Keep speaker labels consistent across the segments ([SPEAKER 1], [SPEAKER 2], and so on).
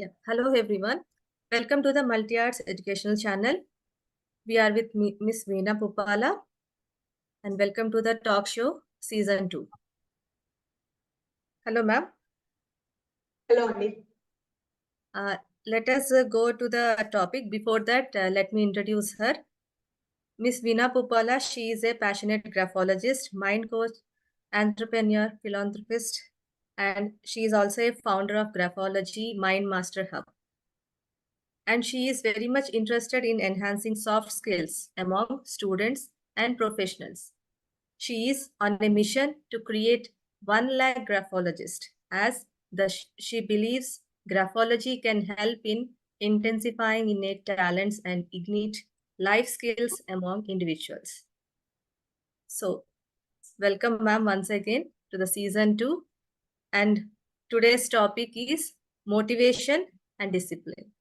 [SPEAKER 1] Yeah. Hello, everyone. Welcome to the Multi Arts Educational Channel. We are with Miss VeenaPuppala, and welcome to the talk show season 2. Hello, ma'am.
[SPEAKER 2] Hello, Andy.
[SPEAKER 1] Let us go to the topic. Before that, let me introduce her. Miss VeenaPuppala, she is a passionate graphologist, mind coach, entrepreneur, philanthropist, and she is also a founder of Graphology Mind Master Hub. And she is very much interested in enhancing soft skills among students and professionals. She is on a mission to create 1 lakh graphologists, as she believes graphology can help in intensifying innate talents and ignite life skills among individuals. So, welcome, ma'am, once again to the season 2. And today's topic is motivation and discipline.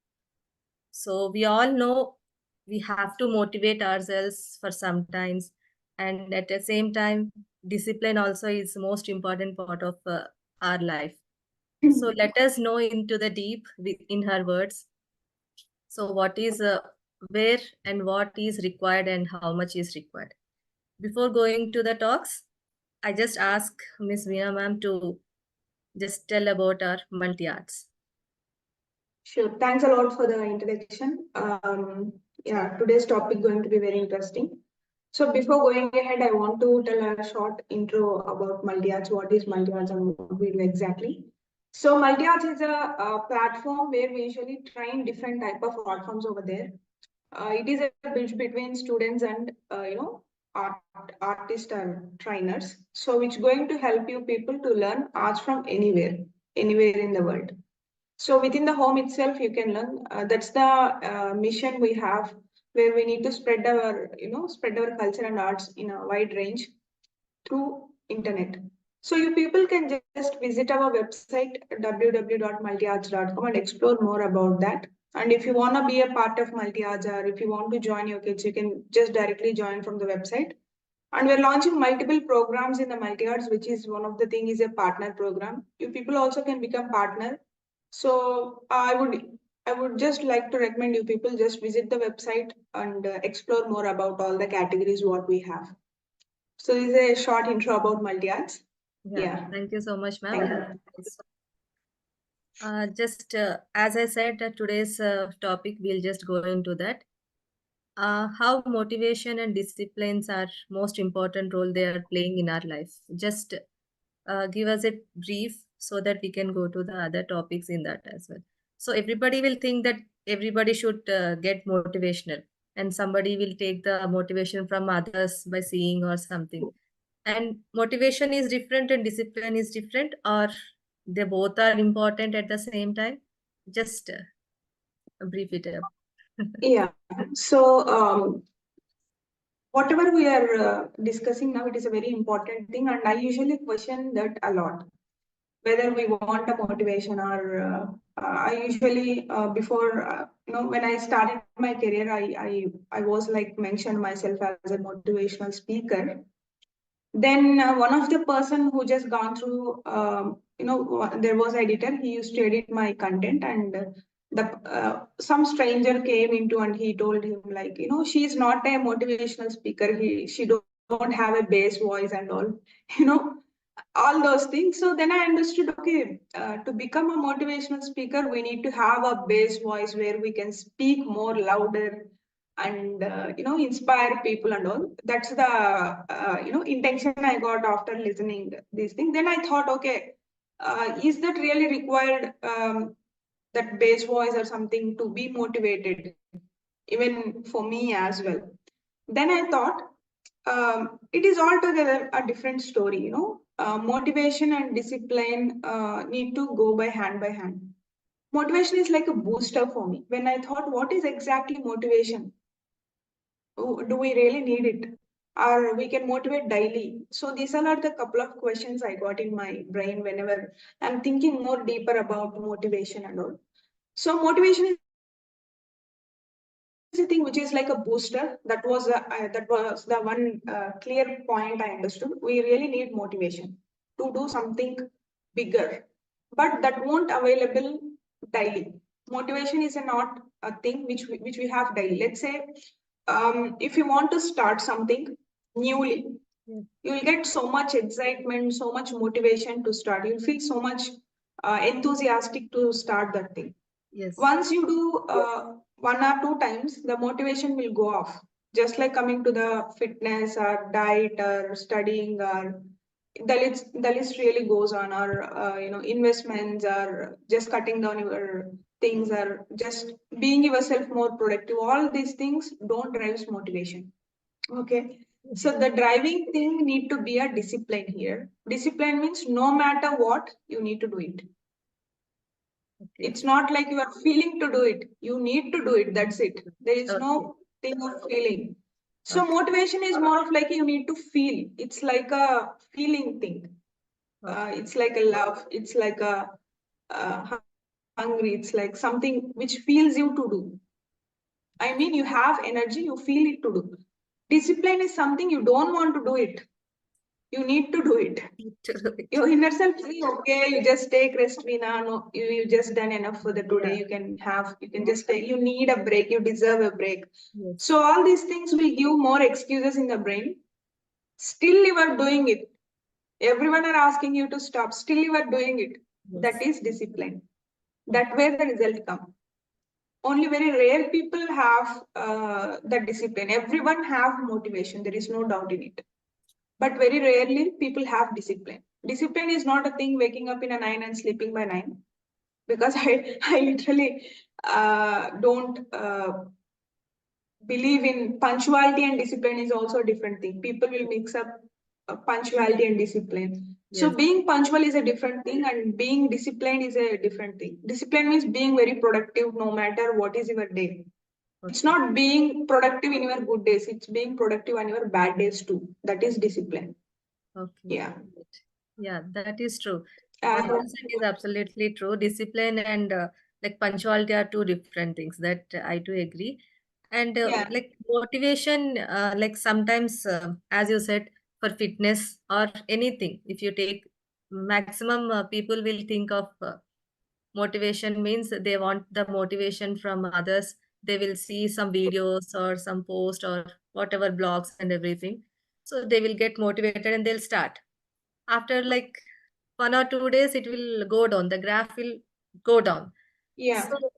[SPEAKER 1] So we all know we have to motivate ourselves for some times, and at the same time, discipline also is the most important part of our life. So let us know into the deep in her words. So what is where and what is required and how much is required. Before going to the talks, I just ask Miss Veena ma'am to just tell about our multi arts.
[SPEAKER 2] Sure. Thanks a lot for the introduction. Today's topic going to be very interesting. So before going ahead, I want to tell a short intro about multi-arts. What is multi-arts and what we do exactly? So multi-arts is a platform where we usually train different type of art forms over there. It is a bridge between students and artists and trainers. So which going to help you people to learn arts from anywhere in the world. So within the home itself, you can learn. That's the mission we have, where we need to spread our culture and arts in a wide range through internet. So you people can just visit our website www.multiarts.com and explore more about that. And if you want to be a part of multi-arts, or if you want to join your kids, you can just directly join from the website. And we're launching multiple programs in the multi-arts, which is one of the thing is a partner program. You people also can become partner. So I would just like to recommend you people just visit the website and explore more about all the categories what we have. So this is a short intro about multi-arts. Yeah.
[SPEAKER 1] Thank you so much, ma'am. Just as I said, today's topic, we'll just go into that. How motivation and disciplines are most important role they are playing in our life. Just give us a brief so that we can go to the other topics in that as well. So everybody will think that everybody should get motivational, and somebody will take the motivation from others by seeing or something. And motivation is different and discipline is different, or they both are important at the same time. Just brief it up.
[SPEAKER 2] Yeah. So whatever we are discussing now, it is a very important thing, and I usually question that a lot, whether we want a motivation or I usually before when I started my career, I was like mentioned myself as a motivational speaker. Then one of the person who just gone through there was editor, he used to edit my content, and the some stranger came into and he told him like, she's not a motivational speaker, she don't have a bass voice and all, you know all those things. So then I understood, okay, to become a motivational speaker, we need to have a bass voice where we can speak more louder and inspire people and all. That's the intention I got after listening these things. Then I thought, okay, is that really required, that bass voice or something to be motivated, even for me as well? Then I thought, it is altogether a different story. Motivation and discipline need to go by hand. Motivation is like a booster for me. When I thought, what is exactly motivation? Do we really need it? Or we can motivate daily? So these all are the couple of questions I got in my brain whenever I'm thinking more deeper about motivation and all. So motivation is a thing which is like a booster. That was the one clear point I understood. We really need motivation to do something bigger, but that won't available daily. Motivation is not a thing which we have daily. Let's say, if you want to start something newly, you will get so much excitement, so much motivation to start. You'll feel so much enthusiastic to start that thing.
[SPEAKER 1] Yes.
[SPEAKER 2] Once you do 1 or 2 times, the motivation will go off. Just like coming to the fitness or diet or studying, or the list really goes on, or investments, or just cutting down your things, or just being yourself more productive. All these things don't drive motivation. Okay. So the driving thing need to be a discipline here. Discipline means no matter what, you need to do it.
[SPEAKER 1] Okay.
[SPEAKER 2] It's not like you are feeling to do it. You need to do it. That's it. There is
[SPEAKER 1] Okay.
[SPEAKER 2] no thing of feeling. So
[SPEAKER 1] Okay.
[SPEAKER 2] motivation is more of like you need to feel. It's like a feeling thing.
[SPEAKER 1] Okay.
[SPEAKER 2] It's like a love. It's like a hungry. It's like something which feels you to do. I mean, you have energy. You feel it to do. Discipline is something you don't want to do it. You need to do it. Your inner self say, okay, you just take rest, Veena. No, you just done enough for the today. You can just take, you need a break, you deserve a break.
[SPEAKER 1] Yes.
[SPEAKER 2] So all these things will give more excuses in the brain. Still you are doing it. Everyone are asking you to stop. Still you are doing it.
[SPEAKER 1] Yes.
[SPEAKER 2] That is discipline. That way the result come. Only very rare people have the discipline. Everyone have motivation. There is no doubt in it. But very rarely people have discipline. Discipline is not a thing waking up in a 9 and sleeping by 9, because I literally don't believe in punctuality, and discipline is also a different thing. People will mix up punctuality and discipline. So
[SPEAKER 1] Yes.
[SPEAKER 2] being punctual is a different thing, and being disciplined is a different thing. Discipline means being very productive no matter what is your day. It's
[SPEAKER 1] Okay.
[SPEAKER 2] not being productive in your good days, it's being productive on your bad days too. That is discipline.
[SPEAKER 1] Okay.
[SPEAKER 2] Yeah.
[SPEAKER 1] Yeah, that is true.
[SPEAKER 2] I
[SPEAKER 1] What you
[SPEAKER 2] hope.
[SPEAKER 1] said is absolutely true. Discipline and like punctuality are two different things that I do agree. And
[SPEAKER 2] Yeah.
[SPEAKER 1] like motivation, like sometimes, as you said, for fitness or anything, if you take maximum people will think of motivation means they want the motivation from others. They will see some videos or some post or whatever blogs and everything. So they will get motivated and they'll start. After like 1 or 2 days, it will go down. The graph will go down.
[SPEAKER 2] Yeah.
[SPEAKER 1] So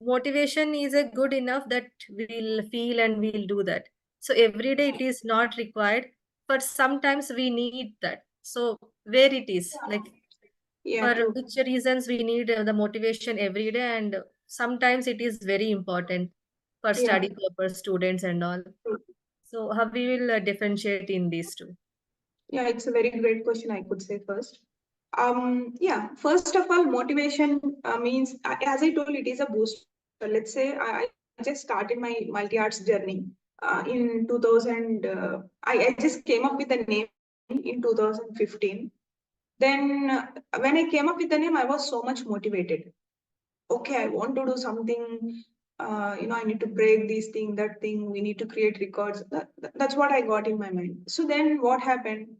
[SPEAKER 1] motivation is a good enough that we'll feel and we'll do that. So every day it is not required, but sometimes we need that. So where it is, like
[SPEAKER 2] Yeah.
[SPEAKER 1] for
[SPEAKER 2] True.
[SPEAKER 1] which reasons we need the motivation every day, and sometimes it is very important for
[SPEAKER 2] Yeah.
[SPEAKER 1] study purpose, students and all.
[SPEAKER 2] True.
[SPEAKER 1] So how we will differentiate in these two?
[SPEAKER 2] Yeah, it's a very great question, I could say first. Yeah, first of all, motivation means, as I told, it is a boost. Let's say I just started my multi-arts journey in 2000. I just came up with the name in 2015. Then when I came up with the name, I was so much motivated. Okay, I want to do something. I need to break this thing, that thing. We need to create records. That's what I got in my mind. So then what happened?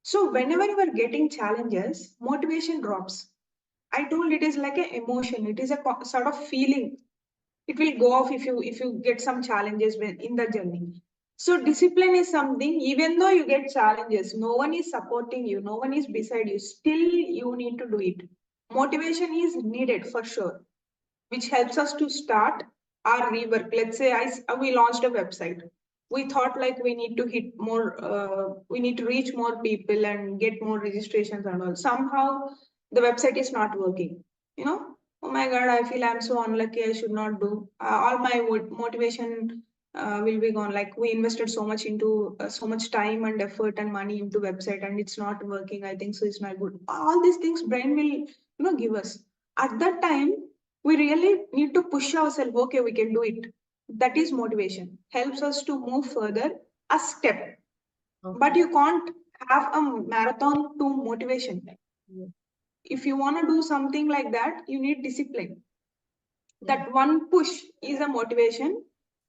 [SPEAKER 2] So whenever you are getting challenges, motivation drops. I told it is like an emotion. It is a sort of feeling. It will go off if you get some challenges in the journey. So discipline is something. Even though you get challenges, no one is supporting you, no one is beside you. Still, you need to do it. Motivation is needed for sure, which helps us to start our rework. Let's say we launched a website. We thought like we need to hit more, we need to reach more people and get more registrations and all. Somehow the website is not working. Oh my God, I feel I'm so unlucky. I should not do. All my motivation will be gone. Like we invested so much into so much time and effort and money into website, and it's not working. I think so. It's not good. All these things brain will give us. At that time, we really need to push ourselves. Okay, we can do it. That is motivation. Helps us to move further a step. But
[SPEAKER 1] Okay.
[SPEAKER 2] you can't have a marathon to motivation.
[SPEAKER 1] Yeah.
[SPEAKER 2] If you want to do something like that, you need discipline.
[SPEAKER 1] Yeah.
[SPEAKER 2] That one push is a motivation.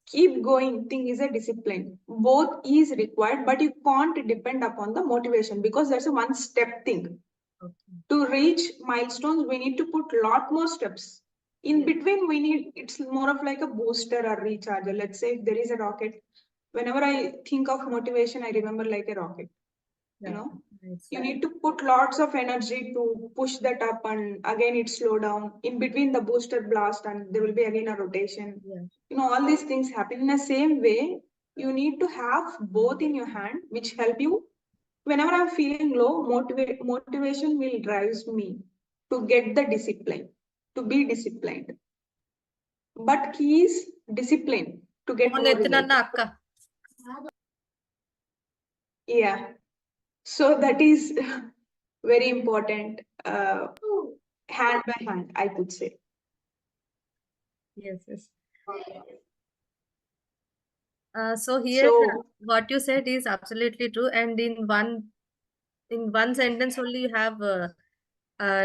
[SPEAKER 2] Keep going thing is a discipline. Both is required, but you can't depend upon the motivation, because that's a one step thing.
[SPEAKER 1] Okay.
[SPEAKER 2] To reach milestones, we need to put lot more steps. In between, we need, it's more of like a booster or recharger. Let's say if there is a rocket, whenever I think of motivation, I remember like a rocket. You know, you need to put lots of energy to push that up, and again it slow down. In between the booster blast, and there will be again a rotation. You know, all these things happen in the same way. You need to have both in your hand, which help you. Whenever I'm feeling low, motivation will drives me to get the discipline, to be disciplined. But key is discipline to get more results. Yeah. So that is very important, hand by hand, I could say.
[SPEAKER 1] Yes, yes. So here, what you said is absolutely true, and in one sentence only you have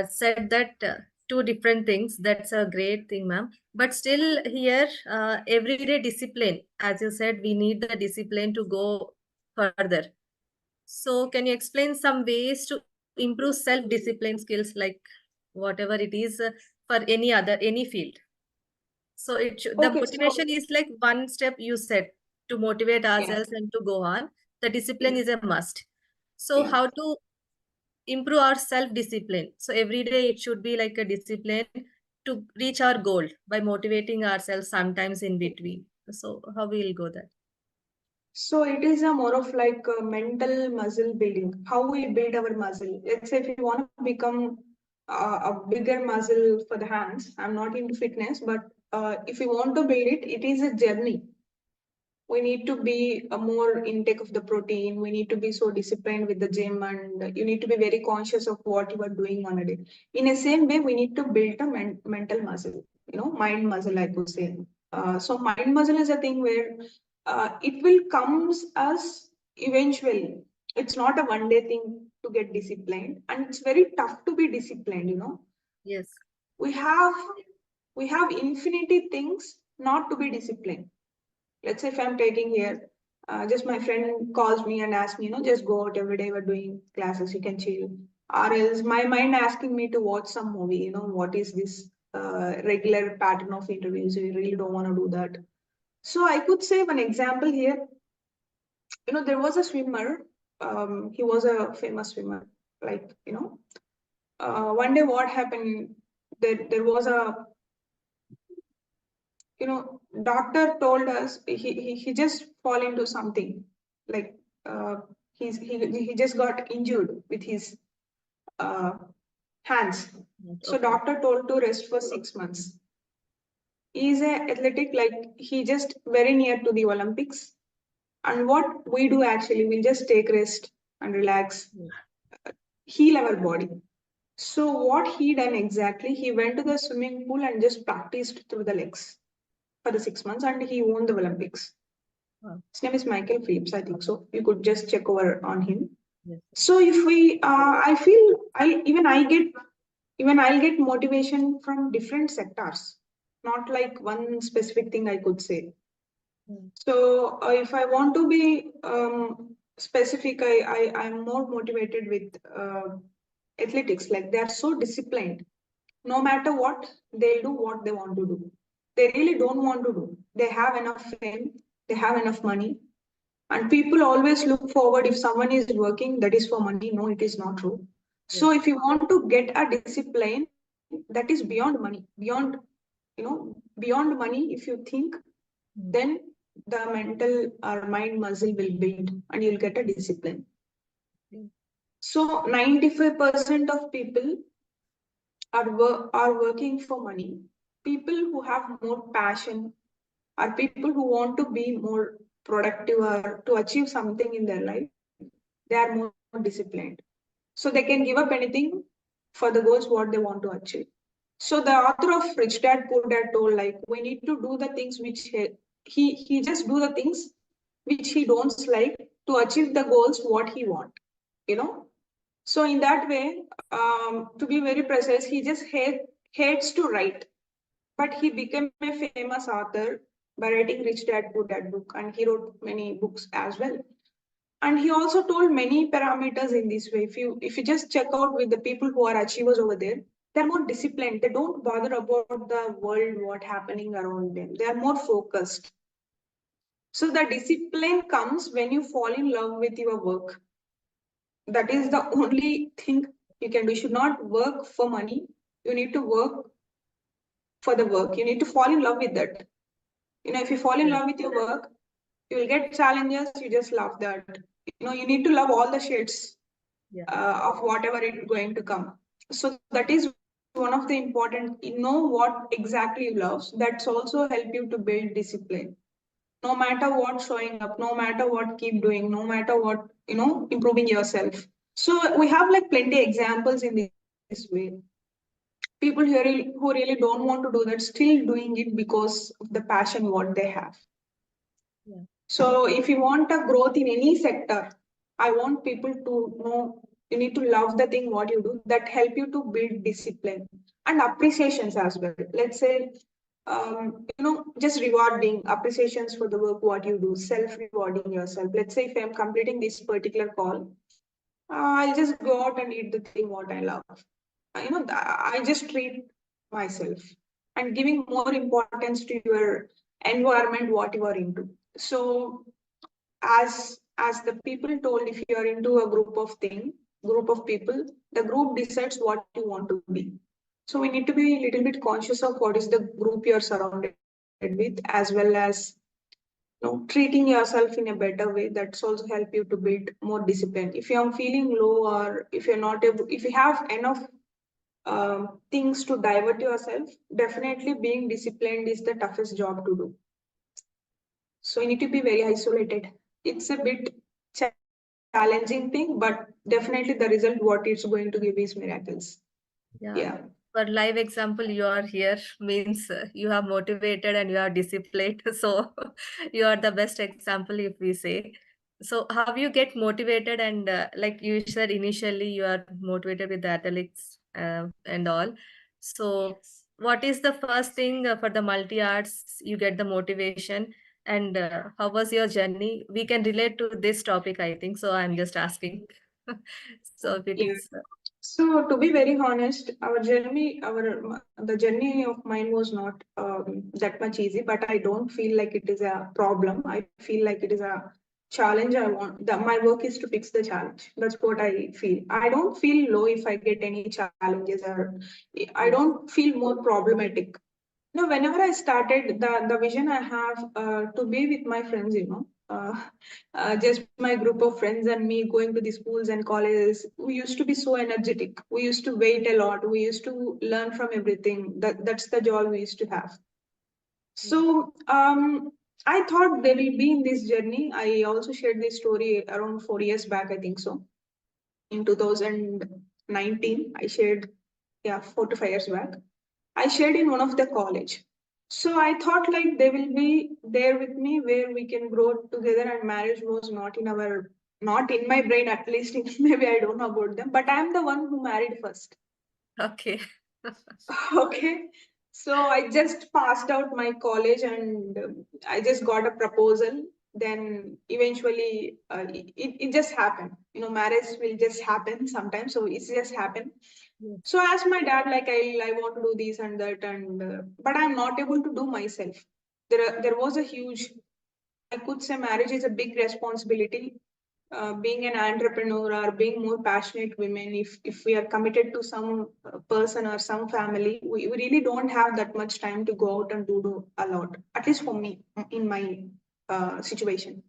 [SPEAKER 1] said that two different things. That's a great thing, ma'am. But still here, everyday discipline, as you said, we need the discipline to go further. So can you explain some ways to improve self-discipline skills, like whatever it is for any field? So the motivation is like one step you said to motivate ourselves and to go on. The discipline is a must. So how to improve our self-discipline? So every day it should be like a discipline to reach our goal by motivating ourselves sometimes in between. So how we'll go there?
[SPEAKER 2] So it is a more of like a mental muscle building, how we build our muscle. Let's say if you want to become a bigger muscle for the hands, I'm not into fitness, but if you want to build it, it is a journey. We need to be a more intake of the protein. We need to be so disciplined with the gym, and you need to be very conscious of what you are doing on a day. In the same way, we need to build a mental muscle, you know, mind muscle, I could say. So mind muscle is a thing where it will comes as eventually. It's not a one day thing to get disciplined, and it's very tough to be disciplined, you know.
[SPEAKER 1] Yes.
[SPEAKER 2] We have infinity things not to be disciplined. Let's say if I'm taking here, just my friend calls me and asks me, you know, just go out every day, we're doing classes, you can chill. Or else my mind asking me to watch some movie, you know, what is this regular pattern of interviews? You really don't want to do that. So I could say one example here, you know, there was a swimmer, he was a famous swimmer, like, you know, one day what happened, there was a, you know, doctor told us he just fall into something like he just got injured with his uh, hands. So doctor told to rest for 6 months. He's a athletic, like he just very near to the Olympics. And what we do actually, we'll just take rest and relax, heal our body. So what he done exactly, he went to the swimming pool and just practiced through the legs for the 6 months, and he won the Olympics. His name is Michael Phillips, I think so. You could just check over on him. Yes. So if we, I feel, I'll get motivation from different sectors, not like one specific thing I could say. So if I want to be specific, I'm more motivated with athletics. Like they are so disciplined. No matter what, they'll do what they want to do. They really don't want to do. They have enough fame, they have enough money, and people always look forward if someone is working, that is for money. No, it is not true. So if you want to get a discipline that is beyond money, beyond money, if you think, then the mental or mind muscle will build and you'll get a discipline. So 95% of people are working for money. People who have more passion are people who want to be more productive or to achieve something in their life. They are more disciplined. So they can give up anything for the goals what they want to achieve. So the author of Rich Dad Poor Dad told, like, we need to do the things which he just do the things which he don't like to achieve the goals what he want, you know. So in that way, to be very precise, he just hates to write, but he became a famous author by writing Rich Dad Poor Dad book, and he wrote many books as well. And he also told many parameters in this way. If you just check out with the people who are achievers over there, they're more disciplined. They don't bother about the world, what happening around them. They are more focused. So the discipline comes when you fall in love with your work. That is the only thing you can do. You should not work for money. You need to work for the work. You need to fall in love with that. If you fall in love with your work, you will get challenges. You just love that. You need to love all the shades of whatever is going to come. So that is one of the important. Know what exactly you love. That's also help you to build discipline. No matter what showing up, no matter what keep doing, no matter what improving yourself. So we have like plenty examples in this way. People who really don't want to do that still doing it because of the passion what they have.
[SPEAKER 1] Yeah.
[SPEAKER 2] So if you want a growth in any sector, I want people to know you need to love the thing what you do that help you to build discipline and appreciations as well. Let's say, just rewarding appreciations for the work what you do, self-rewarding yourself. Let's say if I'm completing this particular call, I'll just go out and eat the thing what I love. I just treat myself and giving more importance to your environment what you are into. So as the people told, if you are into a group of people, the group decides what you want to be. So we need to be a little bit conscious of what is the group you're surrounded with, as well as treating yourself in a better way. That's also help you to build more discipline. If you're feeling low, or if you're not able, if you have enough things to divert yourself, definitely being disciplined is the toughest job to do. So you need to be very isolated. It's a bit challenging thing, but definitely the result what it's going to give is miracles.
[SPEAKER 1] Yeah.
[SPEAKER 2] Yeah.
[SPEAKER 1] For live example, you are here means you are motivated and you are disciplined. So you are the best example if we say. So how you get motivated and like you said initially you are motivated with the athletics and all. So what is the first thing for the multi arts you get the motivation and how was your journey? We can relate to this topic, I think. So I'm just asking. So if it
[SPEAKER 2] Yeah.
[SPEAKER 1] is
[SPEAKER 2] So to be very honest, the journey of mine was not that much easy, but I don't feel like it is a problem. I feel like it is a challenge. I want that my work is to fix the challenge. That's what I feel. I don't feel low if I get any challenges, or I don't feel more problematic. No, whenever I started, the vision I have to be with my friends, just my group of friends and me going to the schools and colleges, we used to be so energetic. We used to wait a lot. We used to learn from everything. That's the joy we used to have. So I thought there will be in this journey. I also shared this story around 4 years back, I think so. In 2019, I shared, yeah, 4 to 5 years back. I shared in one of the college. So I thought like they will be there with me where we can grow together, and marriage was not in my brain, at least. Maybe I don't know about them, but I'm the one who married first.
[SPEAKER 1] okay.
[SPEAKER 2] Okay. So I just passed out my college, and I just got a proposal. Then eventually it just happened. Marriage will just happen sometimes. So it's just happened.
[SPEAKER 1] Yes.
[SPEAKER 2] So I asked my dad, like, I want to do this and that, and but I'm not able to do myself. There was a huge, I could say, marriage is a big responsibility. Being an entrepreneur or being more passionate women, if we are committed to some person or some family, we really don't have that much time to go out and do a lot. At least for me, in my situation.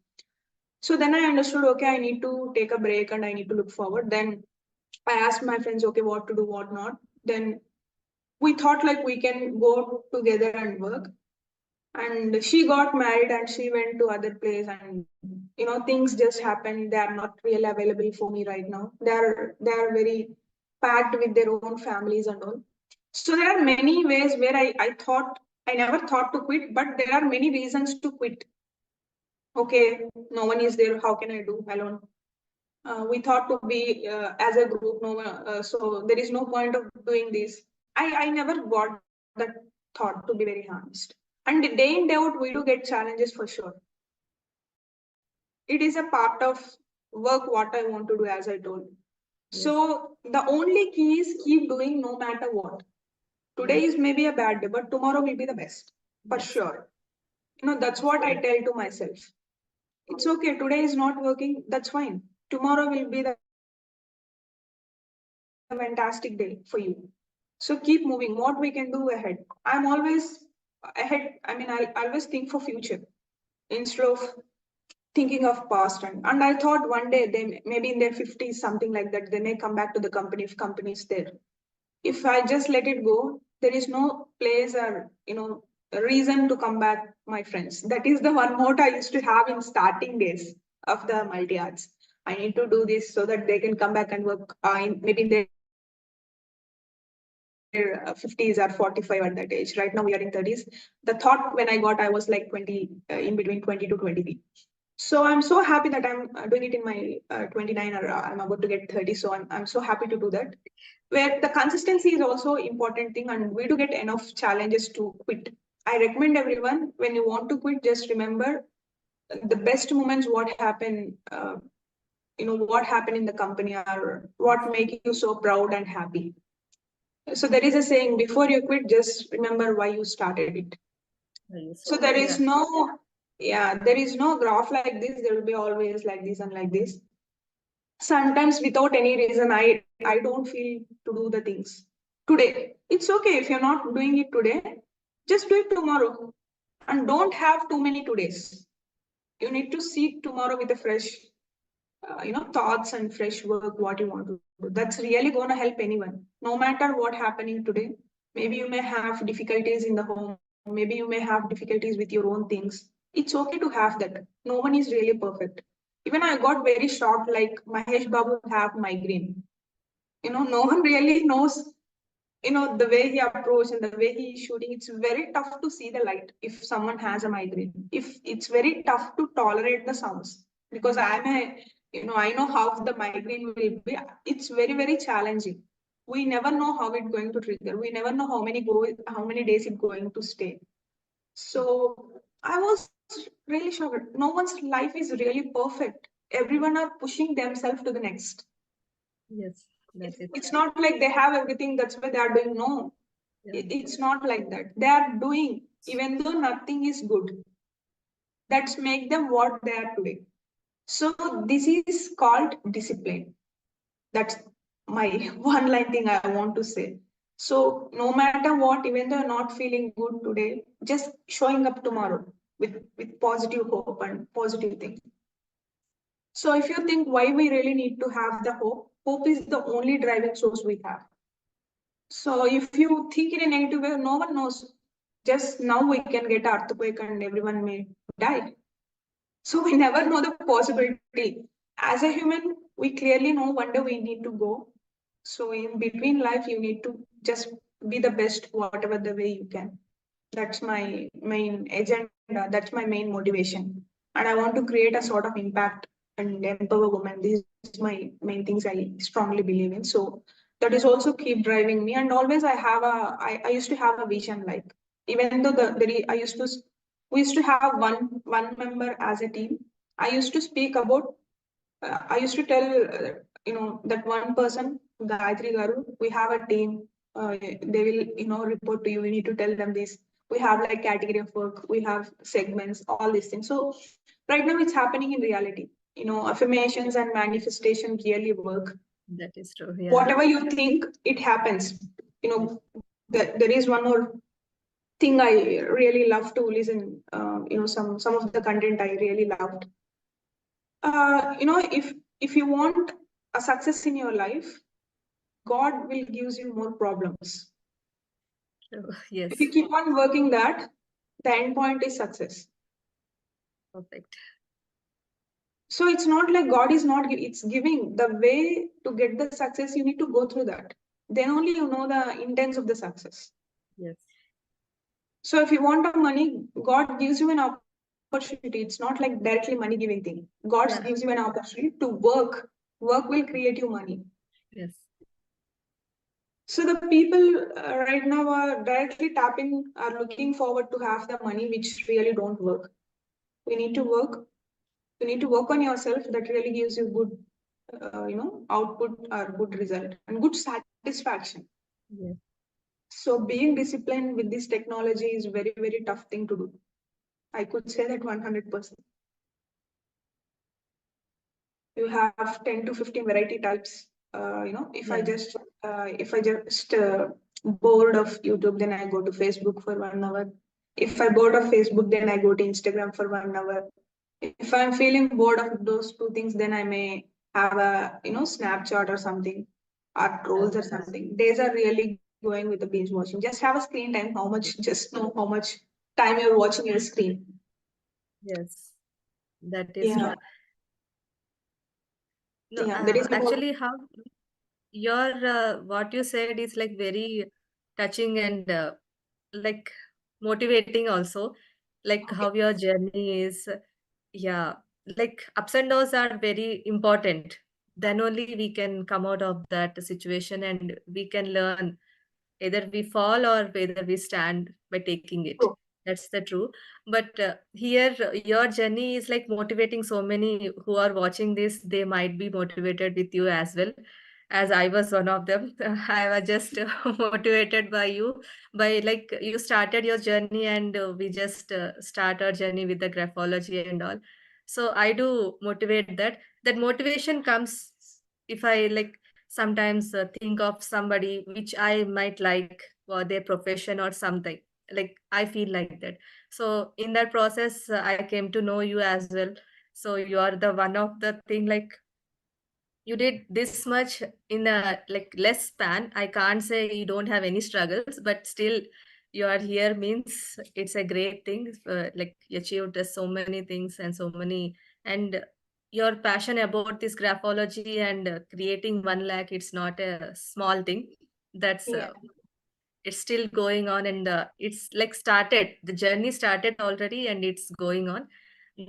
[SPEAKER 2] So then I understood, okay, I need to take a break and I need to look forward. Then I asked my friends, okay, what to do, what not. Then we thought like we can go together and work. And she got married and she went to other place, and things just happened. They are not really available for me right now. They are very packed with their own families and all. So there are many ways where I thought, I never thought to quit, but there are many reasons to quit. Okay, no one is there, how can I do alone? We thought to be as a group, no, so there is no point of doing this. I never got that thought, to be very honest. And day in day out, we do get challenges for sure. It is a part of work what I want to do, as I told. So the only key is keep doing no matter what. Today is maybe a bad day, but tomorrow will be the best for sure. That's what I tell to myself. It's okay. Today is not working. That's fine. Tomorrow will be the fantastic day for you. So keep moving. What we can do ahead. I'm always ahead. I mean, I'll always think for future instead of thinking of past. And I thought one day they maybe in their 50s, something like that, they may come back to the company if company is there. If I just let it go, there is no place or a reason to come back, my friends. That is the one motto I used to have in starting days of the multi arts. I need to do this so that they can come back and work maybe in their 50s or 45 at that age. Right now we are in 30s. The thought when I got, I was like 20, in between 20 to 23. So I'm so happy that I'm doing it in my 29 or I'm about to get 30. So I'm so happy to do that. Where the consistency is also important thing, and we do get enough challenges to quit. I recommend everyone, when you want to quit, just remember the best moments, what happened in the company or what make you so proud and happy. So there is a saying, before you quit, just remember why you started it. So there is there is no graph like this. There will be always like this and like this. Sometimes without any reason, I don't feel to do the things today. It's okay if you're not doing it today, just do it tomorrow. And don't have too many todays. You need to see tomorrow with a fresh thoughts and fresh work what you want to do. That's really going to help anyone, no matter what happening today. Maybe you may have difficulties in the home, maybe you may have difficulties with your own things. It's okay to have that. No one is really perfect. Even I got very shocked, like Mahesh Babu have migraine. No one really knows, the way he approached and the way he is shooting. It's very tough to see the light if someone has a migraine. If it's very tough to tolerate the sounds, because I know how the migraine will be. It's very, very challenging. We never know how it's going to trigger. We never know how many days it's going to stay. So I was really shocked. No one's life is really perfect. Everyone are pushing themselves to the next. It's not like they have everything, that's why they are doing. No, it's not like that. They are doing, even though nothing is good. That's make them what they are today. So this is called discipline. That's my one line thing I want to say. So no matter what, even though you're not feeling good today, just showing up tomorrow with positive hope and positive things. So if you think why we really need to have the hope, hope is the only driving source we have. So if you think in a negative way, no one knows. Just now we can get earthquake and everyone may die. So we never know the possibility. As a human, we clearly know one day we need to go. So in between life, you need to just be the best, whatever the way you can. That's my main agenda. That's my main motivation. And I want to create a sort of impact and empower women. This is my main things I strongly believe in. So that is also keep driving me. And always I used to have a vision, like, even though we used to have one member as a team. I used to speak about, I used to tell, that one person, Gayatri Garu, we have a team. They will, report to you. We need to tell them this. We have like category of work. We have segments, all these things. So right now it's happening in reality. Affirmations and manifestation really work.
[SPEAKER 1] That is true.
[SPEAKER 2] Whatever you think, it happens. There is one more thing I really love to listen. Some of the content I really loved. If you want a success in your life, God will gives you more problems.
[SPEAKER 1] Yes.
[SPEAKER 2] If you keep on working that, the end point is success.
[SPEAKER 1] Perfect.
[SPEAKER 2] So it's not like God is not, it's giving the way to get the success. You need to go through that. Then only you know the intents of the success.
[SPEAKER 1] Yes.
[SPEAKER 2] So if you want the money, God gives you an opportunity. It's not like directly money giving thing. God gives you an opportunity to work. Work will create you money.
[SPEAKER 1] Yes.
[SPEAKER 2] So the people right now are directly are looking forward to have the money, which really don't work. We need to work. You need to work on yourself. That really gives you good output or good result and good satisfaction.
[SPEAKER 1] Yes.
[SPEAKER 2] So being disciplined with this technology is very, very tough thing to do. I could say that 100%. You have 10 to 15 variety types. If I
[SPEAKER 1] Yeah.
[SPEAKER 2] just bored of YouTube, then I go to Facebook for 1 hour. If I bored of Facebook, then I go to Instagram for 1 hour. If I'm feeling bored of those two things, then I may have a Snapchat or something, or trolls or something. Days are really going with the binge watching. Just have a screen time. How much? Just know how much time you're watching your screen.
[SPEAKER 1] Yes, that is
[SPEAKER 2] Yeah,
[SPEAKER 1] true. No,
[SPEAKER 2] yeah. There is no.
[SPEAKER 1] actually, how your what you said is like very touching and like motivating also, like
[SPEAKER 2] Okay.
[SPEAKER 1] how your journey is. Yeah, like ups and downs are very important. Then only we can come out of that situation and we can learn. Either we fall or whether we stand by taking it.
[SPEAKER 2] True.
[SPEAKER 1] That's the true. But here, your journey is like motivating so many who are watching this. They might be motivated with you as well, as I was one of them. I was just motivated by you. By like you started your journey, and we just start our journey with the graphology and all. So I do motivate that. That motivation comes if I like sometimes think of somebody which I might like or their profession or something. Like I feel like that. So in that process, I came to know you as well. So you are the one of the thing like you did this much in a like less span. I can't say you don't have any struggles, but still you are here means it's a great thing. Like you achieved so many things and so many, and your passion about this graphology and creating 1 lakh, it's not a small thing. That's
[SPEAKER 2] Yeah.
[SPEAKER 1] it's still going on, and it's like started, the journey started already and it's going on.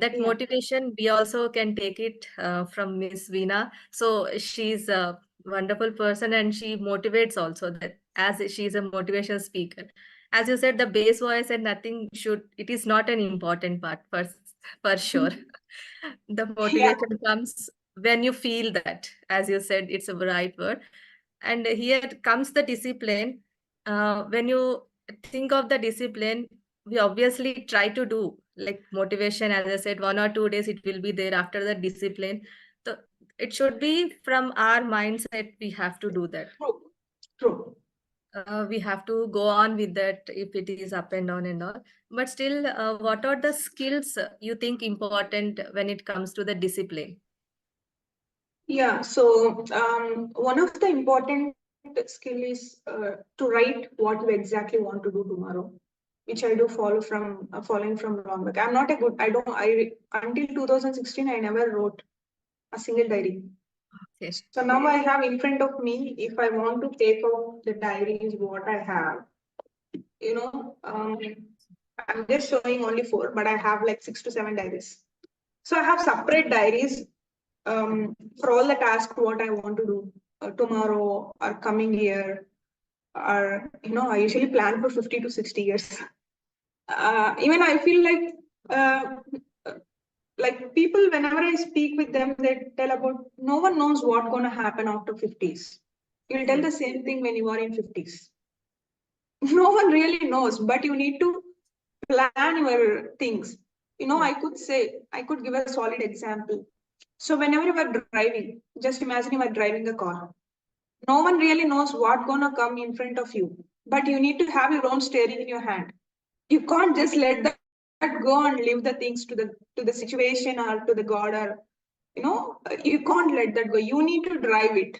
[SPEAKER 1] That
[SPEAKER 2] Yeah.
[SPEAKER 1] motivation we also can take it from Miss Veena. So she's a wonderful person and she motivates also, that as she's a motivational speaker. As you said, the bass voice and nothing should, it is not an important part for sure. The
[SPEAKER 2] Yeah.
[SPEAKER 1] motivation comes when you feel that, as you said, it's a right word. And here comes the discipline. When you think of the discipline, we obviously try to do like motivation. As I said, 1 or 2 days it will be there. After the discipline, so it should be from our mindset. We have to do that.
[SPEAKER 2] True. True.
[SPEAKER 1] We have to go on with that if it is up and down and all. But still, what are the skills you think important when it comes to the discipline?
[SPEAKER 2] Yeah. So one of the important skill is to write what you exactly want to do tomorrow, which I do follow from following from long back. I'm not a good. I don't. I until 2016 I never wrote a single diary.
[SPEAKER 1] Okay.
[SPEAKER 2] So now I have in front of me. If I want to take out the diaries, what I have, you know, I'm just showing only four, but I have like 6 to 7 diaries. So I have separate diaries for all the tasks what I want to do tomorrow or coming year. Or I usually plan for 50 to 60 years. Even I feel uh, people whenever I speak with them, they tell about no one knows what's gonna happen after 50s. You'll tell the
[SPEAKER 1] Yes.
[SPEAKER 2] same thing when you are in 50s. No one really knows, but you need to plan your things.
[SPEAKER 1] Yeah.
[SPEAKER 2] I could give a solid example. So whenever you are driving, just imagine you are driving a car. No one really knows what's gonna come in front of you, but you need to have your own steering in your hand. You can't just let that go and leave the things to the situation or to the God, or you can't let that go. You need to drive it,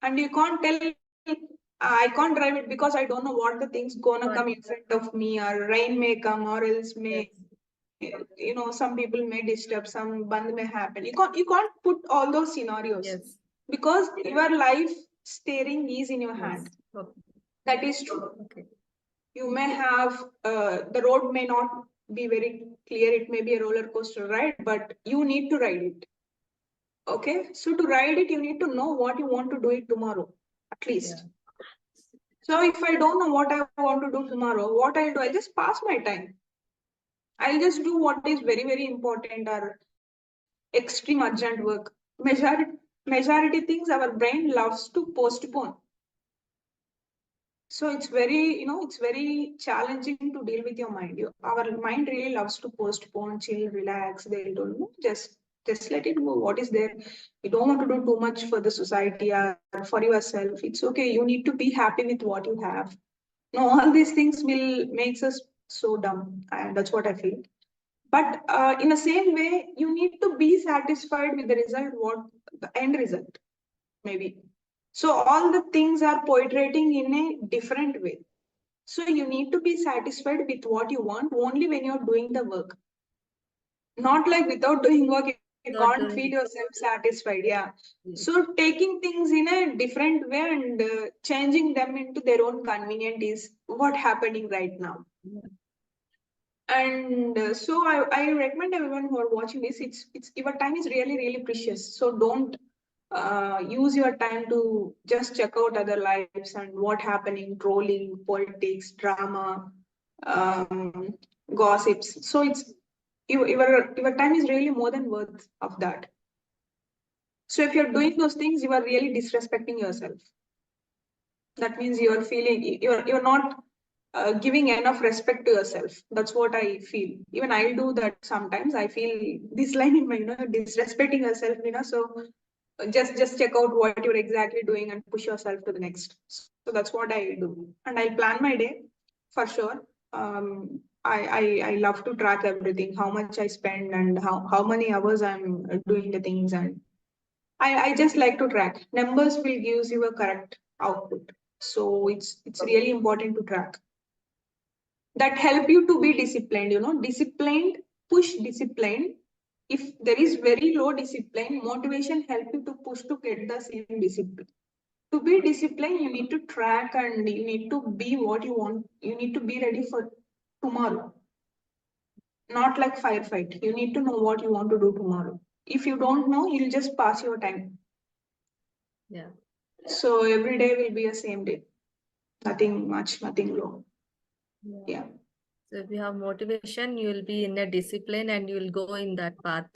[SPEAKER 2] and you can't tell I can't drive it because I don't know what the things gonna
[SPEAKER 1] Got
[SPEAKER 2] come in front of me, or rain may come, or else
[SPEAKER 1] yes.
[SPEAKER 2] may some people may disturb, some band may happen. You can't put all those scenarios
[SPEAKER 1] Yes.
[SPEAKER 2] because your life steering is in your hand.
[SPEAKER 1] Yes. Okay.
[SPEAKER 2] That is true.
[SPEAKER 1] Okay.
[SPEAKER 2] You may have the road may not be very clear, it may be a roller coaster ride, but you need to ride it. Okay, so to ride it you need to know what you want to do it tomorrow, at
[SPEAKER 1] Yeah.
[SPEAKER 2] least. So if I don't know what I want to do tomorrow, what I'll do, I'll just pass my time. I'll just do what is very, very important or extreme urgent work. Majority, majority things our brain loves to postpone. So it's very, it's very challenging to deal with your mind. Our mind really loves to postpone, chill, relax. They don't know, just let it go. What is there? You don't want to do too much for the society or for yourself. It's okay. You need to be happy with what you have. No, all these things will makes us so dumb, and that's what I feel. But in the same way, you need to be satisfied with the result, what the end result maybe. So all the things are portraying in a different way. So you need to be satisfied with what you want only when you're doing the work. Not like without doing work, you
[SPEAKER 1] Not
[SPEAKER 2] can't feel
[SPEAKER 1] doing.
[SPEAKER 2] yourself satisfied. Yeah.
[SPEAKER 1] Yes.
[SPEAKER 2] So taking things in a different way and changing them into their own convenient is what happening right now.
[SPEAKER 1] Yeah.
[SPEAKER 2] And so I recommend everyone who are watching this, it's your time is really, really precious. So don't use your time to just check out other lives and what happening, trolling, politics, drama, um, gossips. So it's your time is really more than worth of that. So if you're doing those things, you are really disrespecting yourself. That means you're feeling you're not giving enough respect to yourself. That's what I feel. Even I do that sometimes. I feel this line in my, disrespecting yourself, so just check out what you're exactly doing and push yourself to the next. So that's what I do, and I plan my day for sure. I love to track everything, how much I spend and how many hours I'm doing the things, and I just like to track. Numbers will give you a correct output. So it's really important to track. That help you to be disciplined, disciplined, push disciplined. If there is very low discipline, motivation help you to push to get the same discipline. To be disciplined, you need to track and you need to be what you want. You need to be ready for tomorrow. Not like firefight. You need to know what you want to do tomorrow. If you don't know, you'll just pass your time.
[SPEAKER 1] Yeah.
[SPEAKER 2] So every day will be a same day. Nothing much, nothing low.
[SPEAKER 1] Yeah.
[SPEAKER 2] Yeah.
[SPEAKER 1] So if you have motivation, you will be in a discipline and you will go in that path.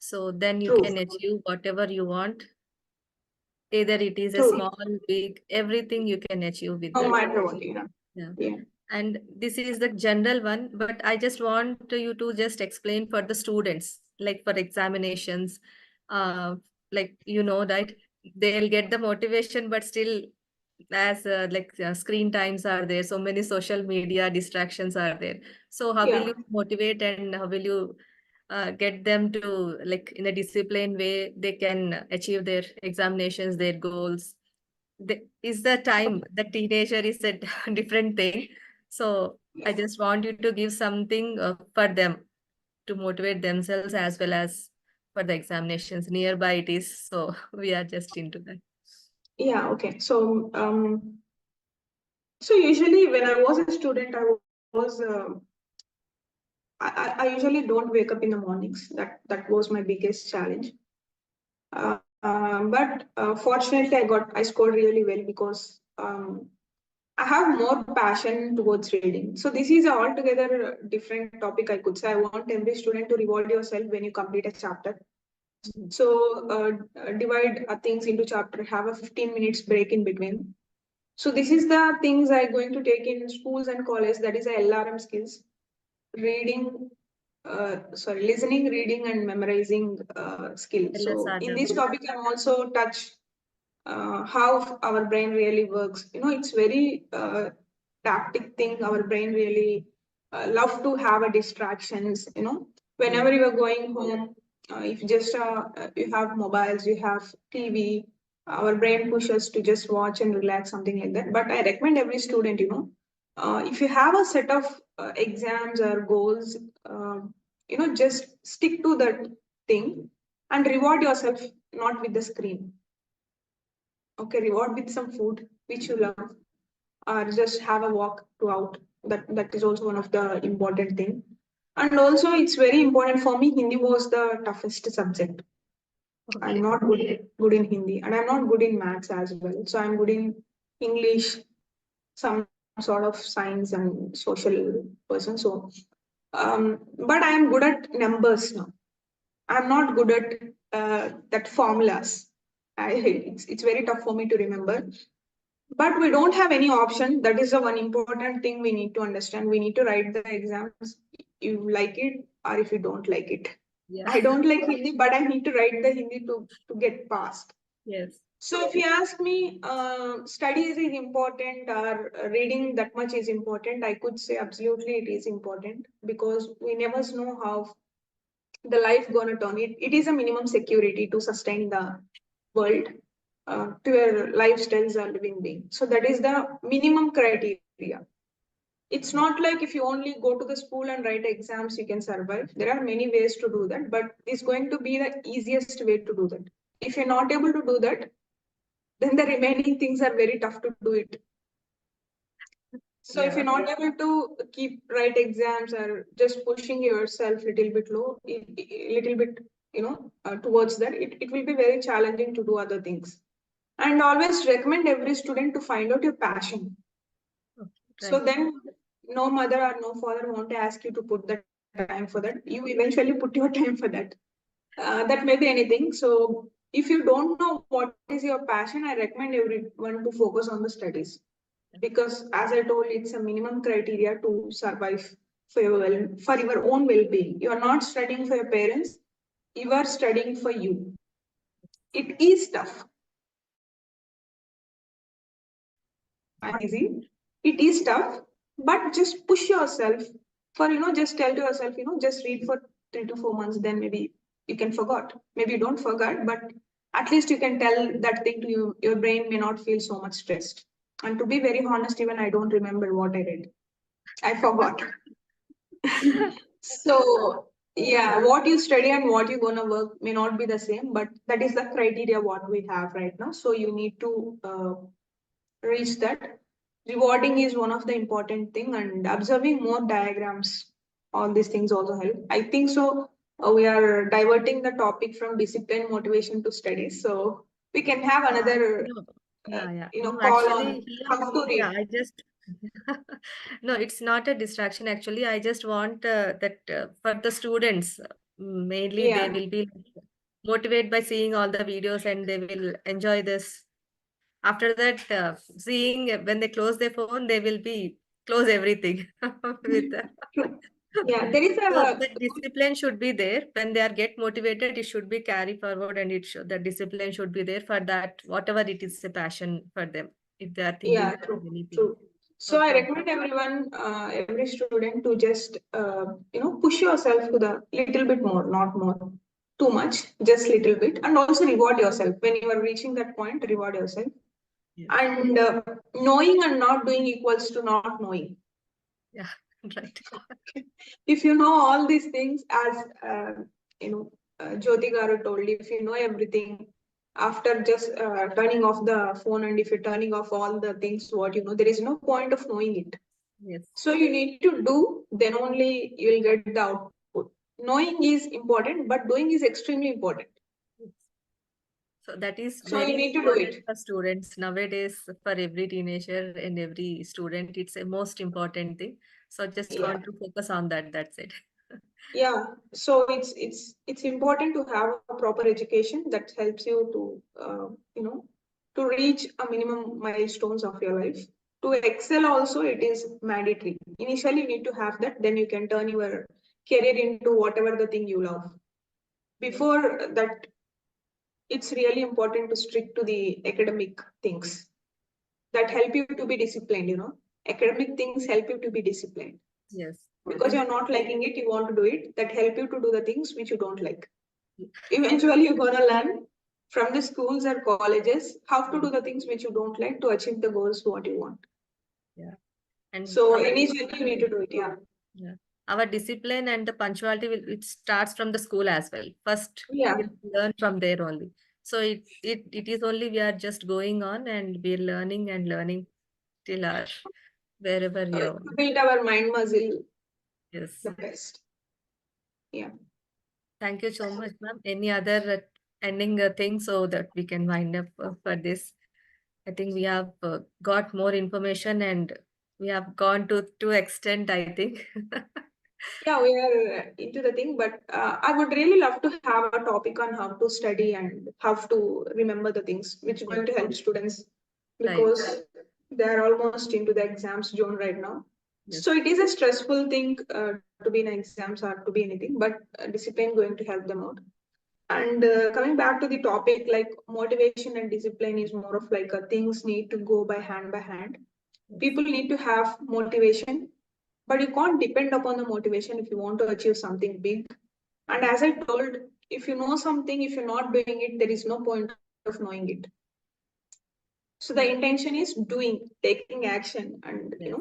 [SPEAKER 1] So then you
[SPEAKER 2] True.
[SPEAKER 1] can achieve whatever you want. Either it is a
[SPEAKER 2] True.
[SPEAKER 1] small, big, everything you can achieve with
[SPEAKER 2] No
[SPEAKER 1] that.
[SPEAKER 2] matter what,
[SPEAKER 1] Yeah.
[SPEAKER 2] Yeah.
[SPEAKER 1] And this is the general one, but I just want you to just explain for the students, like for examinations, uh, like right? They'll get the motivation, but still, as screen times are there, so many social media distractions are there. So how will
[SPEAKER 2] Yeah.
[SPEAKER 1] you motivate and how will you get them to like in a disciplined way they can achieve their examinations, their goals? Is the time the teenager is a different thing. So I
[SPEAKER 2] Yeah.
[SPEAKER 1] just want you to give something for them to motivate themselves as well as for the examinations. Nearby it is, so we are just into that.
[SPEAKER 2] Yeah. Okay. So usually when I was a student, I usually don't wake up in the mornings. That was my biggest challenge. But fortunately, I scored really well because I have more passion towards reading. So this is a altogether different topic, I could say. I want every student to reward yourself when you complete a chapter.
[SPEAKER 1] Mhm.
[SPEAKER 2] So divide things into chapter, have a 15 minutes break in between. So this is the things I'm going to take in schools and college. That is a LRM skills, reading, listening, reading, and memorizing skill. So in
[SPEAKER 1] LSRW.
[SPEAKER 2] this topic, I'm also touch how our brain really works. It's very tactic thing. Our brain really love to have a distractions.
[SPEAKER 1] Yeah.
[SPEAKER 2] Whenever you are going home, if just you have mobiles, you have TV, our brain pushes to just watch and relax, something like that. But I recommend every student, if you have a set of exams or goals, just stick to that thing and reward yourself, not with the screen. Okay, reward with some food which you love, or just have a walk to out. That is also one of the important thing. And also, it's very important for me. Hindi was the toughest subject. I'm
[SPEAKER 1] Okay.
[SPEAKER 2] not good in Hindi, and I'm not good in maths as well. So I'm good in English, some sort of science and social person. So, but I'm good at numbers now. I'm not good at that formulas. It's very tough for me to remember. But we don't have any option. That is the one important thing we need to understand. We need to write the exams. You like it or if you don't like it.
[SPEAKER 1] Yeah.
[SPEAKER 2] I don't like Hindi, but I need to write the Hindi to get passed.
[SPEAKER 1] Yes.
[SPEAKER 2] So if you ask me, studies is important or reading that much is important, I could say absolutely it is important because we never know how the life gonna turn. It is a minimum security to sustain the world, to your lifestyles are living being. So that is the minimum criteria. It's not like if you only go to the school and write exams, you can survive. There are many ways to do that, but it's going to be the easiest way to do that. If you're not able to do that, then the remaining things are very tough to do it. So if
[SPEAKER 1] Yeah.
[SPEAKER 2] you're not able to keep write exams or just pushing yourself little bit low, little bit, towards that, it will be very challenging to do other things. And always recommend every student to find out your passion.
[SPEAKER 1] Okay,
[SPEAKER 2] So
[SPEAKER 1] right.
[SPEAKER 2] then no mother or no father won't ask you to put the time for that. You eventually put your time for that. That may be anything. So if you don't know what is your passion, I recommend everyone to focus on the studies because, as I told, it's a minimum criteria to survive for your own well-being. You are not studying for your parents; you are studying for you. It is tough. Easy. It is tough, but just push yourself for, just tell to yourself, just read for 3 to 4 months, then maybe you can forget. Maybe you don't forget, but at least you can tell that thing to you. Your brain may not feel so much stressed. And to be very honest, even I don't remember what I read. I forgot. So yeah, what you study and what you're gonna work may not be the same, but that is the criteria what we have right now. So you need to reach that. Rewarding is one of the important thing, and observing more diagrams. All these things also help. I think so. We are diverting the topic from discipline, motivation to studies. So we can have another,
[SPEAKER 1] No. Yeah, yeah. No,
[SPEAKER 2] call
[SPEAKER 1] actually,
[SPEAKER 2] on
[SPEAKER 1] here,
[SPEAKER 2] how to
[SPEAKER 1] yeah,
[SPEAKER 2] read.
[SPEAKER 1] I just, no, it's not a distraction. Actually, I just want that for the students, mainly they
[SPEAKER 2] Yeah,
[SPEAKER 1] will be motivated by seeing all the videos and they will enjoy this. After that, seeing when they close their phone, they will be close everything with.
[SPEAKER 2] true. Yeah, there is
[SPEAKER 1] So
[SPEAKER 2] a
[SPEAKER 1] the discipline should be there when they are get motivated. It should be carry forward, and it should the discipline should be there for that whatever it is a passion for them. If they are thinking
[SPEAKER 2] Yeah,
[SPEAKER 1] of
[SPEAKER 2] true,
[SPEAKER 1] anything,
[SPEAKER 2] true. So I
[SPEAKER 1] okay,
[SPEAKER 2] recommend everyone, every student to just, push yourself to the little bit more, not more, too much, just little bit, and also reward yourself when you are reaching that point. Reward yourself,
[SPEAKER 1] yes,
[SPEAKER 2] and knowing and not doing equals to not knowing.
[SPEAKER 1] yeah, right,
[SPEAKER 2] If you know all these things, as Jyoti Garu told, if you know everything after just turning off the phone, and if you're turning off all the things what you know, there is no point of knowing it.
[SPEAKER 1] yes,
[SPEAKER 2] So you need to do, then only you will get the output. Knowing is important, but doing is extremely important.
[SPEAKER 1] yes. So that is
[SPEAKER 2] So you
[SPEAKER 1] very
[SPEAKER 2] need to do
[SPEAKER 1] important
[SPEAKER 2] it.
[SPEAKER 1] for students nowadays. For every teenager and every student, it's a most important thing. So just
[SPEAKER 2] Yeah.
[SPEAKER 1] want to focus on that. That's it.
[SPEAKER 2] Yeah. So it's important to have a proper education that helps you to to reach a minimum milestones of your life. To excel also it is mandatory. Initially you need to have that, then you can turn your career into whatever the thing you love.
[SPEAKER 1] Yes,
[SPEAKER 2] Before that, it's really important to stick to the academic things that help you to be disciplined. Academic things help you to be disciplined
[SPEAKER 1] yes.
[SPEAKER 2] because
[SPEAKER 1] And
[SPEAKER 2] you're not liking it, you want to do it, that help you to do the things which you don't like. Eventually you're going to learn from the schools or colleges how to do the things which you don't like to achieve the goals what you want.
[SPEAKER 1] yeah. And
[SPEAKER 2] So
[SPEAKER 1] our
[SPEAKER 2] initially you need to do it. Yeah.
[SPEAKER 1] yeah. Our discipline and the punctuality will it starts from the school as well. First,
[SPEAKER 2] Yeah.
[SPEAKER 1] we learn from there only. So it is only we are just going on and we're learning and learning till our wherever we are.
[SPEAKER 2] To build our mind muscle
[SPEAKER 1] Yes.
[SPEAKER 2] the best. Yeah.
[SPEAKER 1] Thank you so much, ma'am. Any other ending thing so that we can wind up for this? I think we have got more information and we have gone to extent, I think.
[SPEAKER 2] Yeah, we are into the thing, but I would really love to have a topic on how to study and how to remember the things, which is going to help students
[SPEAKER 1] Right.
[SPEAKER 2] because they are almost into the exams zone right now.
[SPEAKER 1] Yes.
[SPEAKER 2] So it is a stressful thing to be in exams or to be anything, but discipline going to help them out. And coming back to the topic, like motivation and discipline is more of like things need to go by hand by hand.
[SPEAKER 1] Yes.
[SPEAKER 2] People need to have motivation, but you can't depend upon the motivation if you want to achieve something big. And as I told, if you know something, if you're not doing it, there is no point of knowing it. So the intention is doing, taking action, and
[SPEAKER 1] Yes.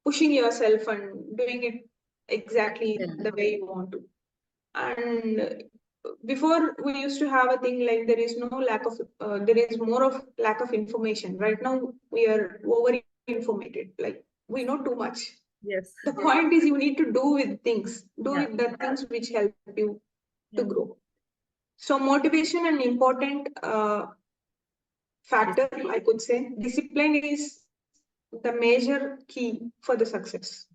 [SPEAKER 2] pushing yourself and doing it exactly
[SPEAKER 1] Yeah.
[SPEAKER 2] the way you want to. And before we used to have a thing like there is no lack of there is more of lack of information. Right now we are over informated, like we know too much.
[SPEAKER 1] Yes.
[SPEAKER 2] The point is you need to do with things, do
[SPEAKER 1] Yeah.
[SPEAKER 2] with the things which help you to
[SPEAKER 1] Yeah.
[SPEAKER 2] grow. So motivation an important factor, I could say. Discipline is the major key for the success.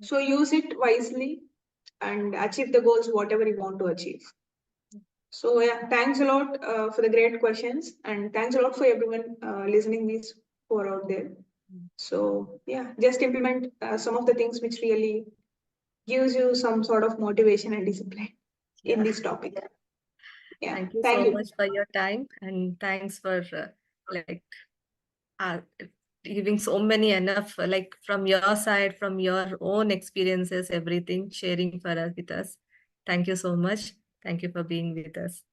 [SPEAKER 2] So use it wisely and achieve the goals whatever you want to achieve. So yeah, thanks a lot for the great questions, and thanks a lot for everyone listening these who are out there. So yeah, just implement some of the things which really gives you some sort of motivation and discipline in
[SPEAKER 1] Yeah.
[SPEAKER 2] this topic. Yeah,
[SPEAKER 1] Thank you
[SPEAKER 2] thank
[SPEAKER 1] so
[SPEAKER 2] you.
[SPEAKER 1] much for your time, and thanks for like uh, giving so many enough like from your side, from your own experiences, everything sharing for us with us. Thank you so much. Thank you for being with us.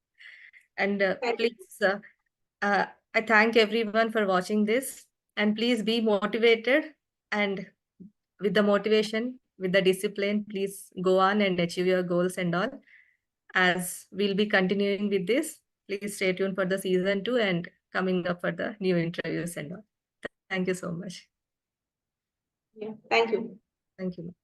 [SPEAKER 1] And
[SPEAKER 2] Thank you.
[SPEAKER 1] please, uh, I thank everyone for watching this. And please be motivated. And with the motivation, with the discipline, please go on and achieve your goals and all. As we'll be continuing with this, please stay tuned for the season 2 and coming up for the new interviews and all. Thank you so much.
[SPEAKER 2] Yeah, thank you.
[SPEAKER 1] Thank you.